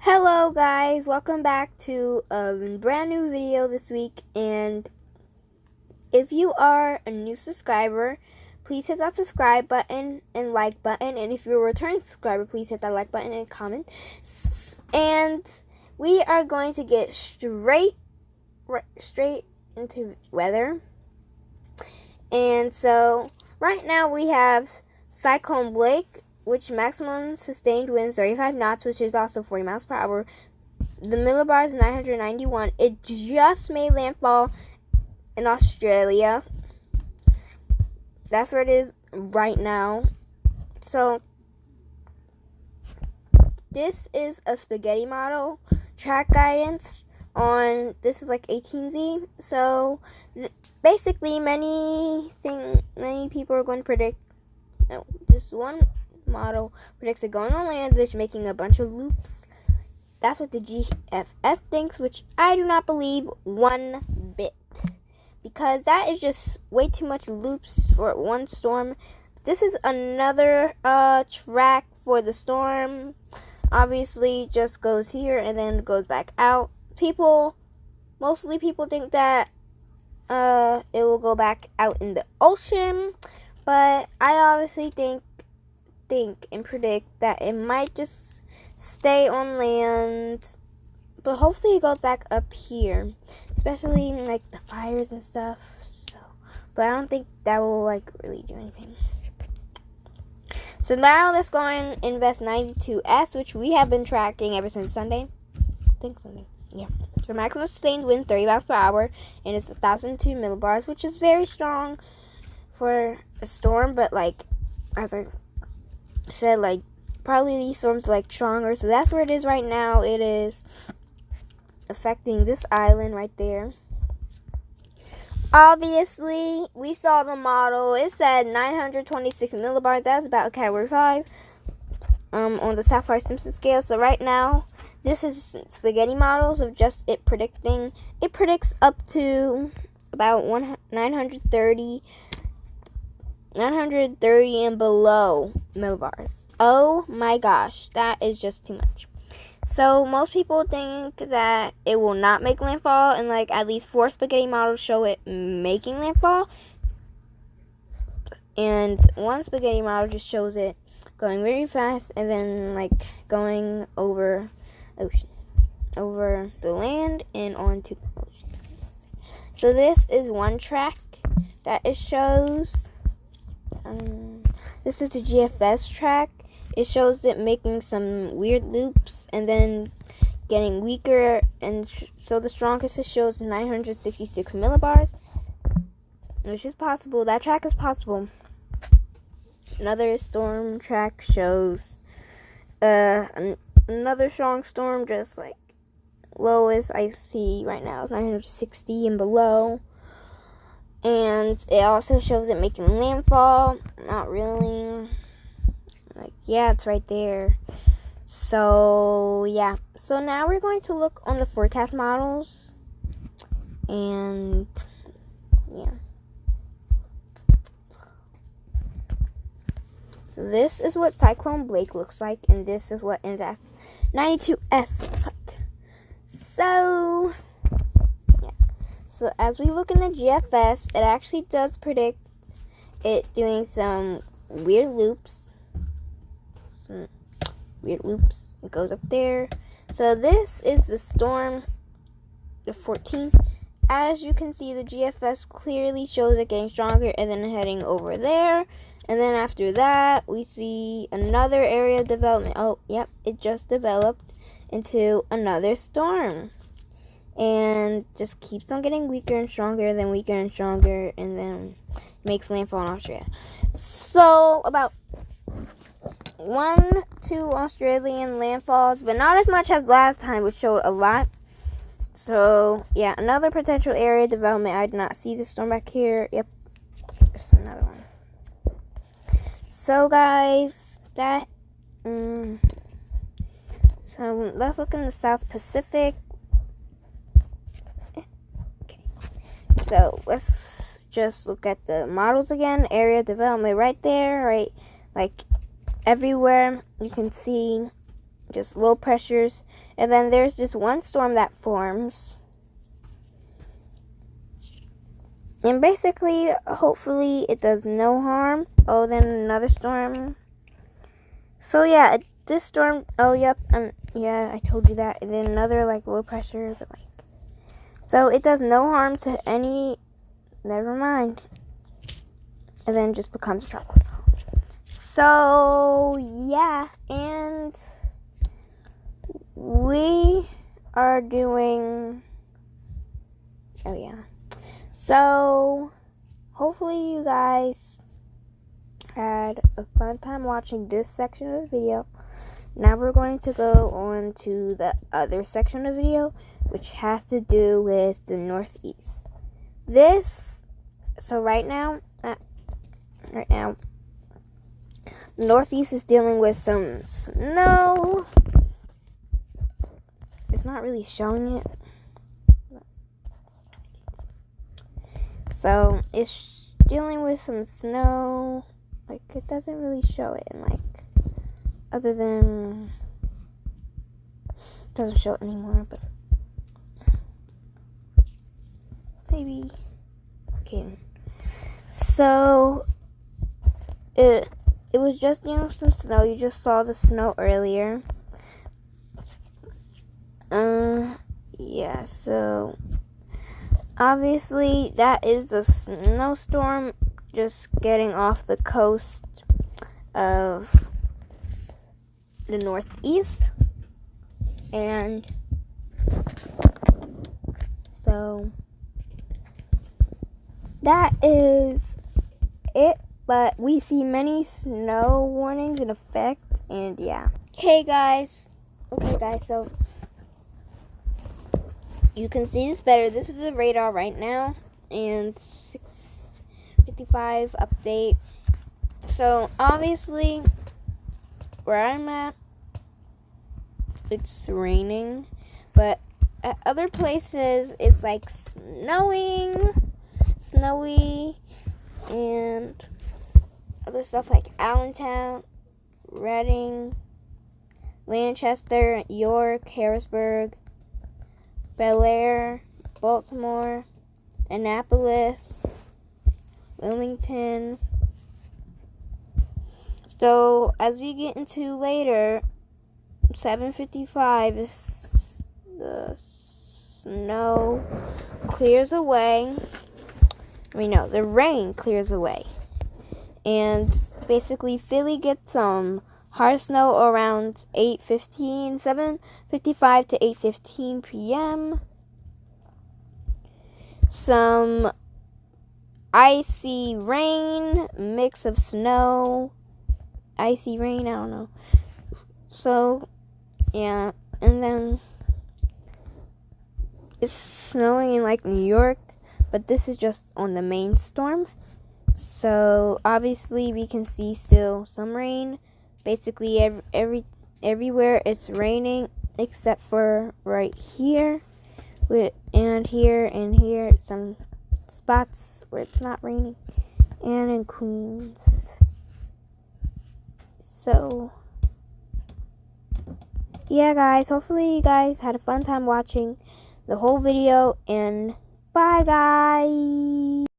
Hello guys, welcome back to a brand new video this week, and if you are a new subscriber, please hit that subscribe button and like button, and if you're a returning subscriber, please hit that like button and comment. And we are going to get straight into weather. And so right now we have Cyclone Blake, which maximum sustained winds 35 knots, which is also 40 miles per hour. The millibar is 991. It just made landfall in Australia. That's where it is right now. So this is a spaghetti model track guidance on, this is like 18Z. So basically many people are going to predict, just one model predicts it going on land, that's making a bunch of loops. That's what the GFS thinks, which I do not believe one bit, because that is just way too much loops for one storm. This is another track for the storm. Obviously just goes here and then goes back out. Mostly people think that it will go back out in the ocean, but I obviously think and predict that it might just stay on land, but hopefully it goes back up here, especially like the fires and stuff. So, but I don't think that will like really do anything. So now let's go and invest 92S, which we have been tracking ever since Sunday. I think Sunday, yeah. So maximum sustained wind 30 miles per hour, and it's 1,002 millibars, which is very strong for a storm. But like, as I said, like, probably these storms are like stronger. So that's where it is right now. It is affecting this island right there. Obviously we saw the model, it said 926 millibars. That's about a category 5 on the Sapphire Simpson scale. So right now this is spaghetti models of just it predicting. It predicts up to about 930 and below millibars. Oh my gosh, that is just too much. So most people think that it will not make landfall, and like at least 4 spaghetti models show it making landfall, and one spaghetti model just shows it going very fast and then like going over the land and onto the ocean. So this is one track that it shows. This is the GFS track. It shows it making some weird loops and then getting weaker, and so the strongest it shows is 966 millibars, which is possible. That track is possible. Another storm track shows another strong storm, just like lowest I see right now is 960 and below. And it also shows it making landfall. Not really. Like, yeah, it's right there. So, yeah. So now we're going to look on the forecast models. And, yeah. So this is what Cyclone Blake looks like. And this is what Index 92S looks like. So, so as we look in the GFS, it actually does predict it doing some weird loops. It goes up there. So this is the storm, the 14th. As you can see, the GFS clearly shows it getting stronger and then heading over there. And then after that, we see another area of development. Oh, yep, it just developed into another storm. And just keeps on getting weaker and stronger, then weaker and stronger, and then makes landfall in Australia. So about 1-2 Australian landfalls, but not as much as last time, which showed a lot. So yeah, another potential area of development. I did not see the storm back here. Yep, just another one. So guys, that so let's look in the South Pacific. So let's just look at the models again. Area development right there, right? Like everywhere you can see just low pressures, and then there's just one storm that forms. And basically, hopefully, it does no harm. Oh, then another storm. So yeah, this storm. Oh, yep. Yeah, I told you that. And then another like low pressure, but like. So it does no harm to any. Never mind. And then just becomes a tropical. So yeah, and we are doing. Oh yeah. So hopefully you guys had a fun time watching this section of the video. Now we're going to go on to the other section of the video, which has to do with the Northeast. So right now, Northeast is dealing with some snow. It's not really showing it. So it's dealing with some snow. Like, it doesn't really show it. And like, other than, it doesn't show it anymore, but maybe. Okay. So it was just dealing with some snow. You just saw the snow earlier. Yeah, so obviously that is the snowstorm just getting off the coast of the Northeast. And so that is it. But we see many snow warnings in effect, and yeah. Okay guys, so you can see this better. This is the radar right now, and 6:55 update. So obviously, where I'm at, it's raining, but at other places it's like snowy, and other stuff like Allentown, Reading, Lancaster, York, Harrisburg, Bel Air, Baltimore, Annapolis, Wilmington. So as we get into later, 7:55, the snow clears away. The rain clears away. And basically, Philly gets some hard snow around 7:55 to 8:15 p.m. Some icy rain, mix of snow, icy rain, I don't know. So, yeah, and then it's snowing in like New York, but this is just on the main storm. So obviously we can see still some rain. Basically everywhere it's raining except for right here, and here some spots where it's not raining, and in Queens. So yeah guys, hopefully you guys had a fun time watching the whole video, and bye guys.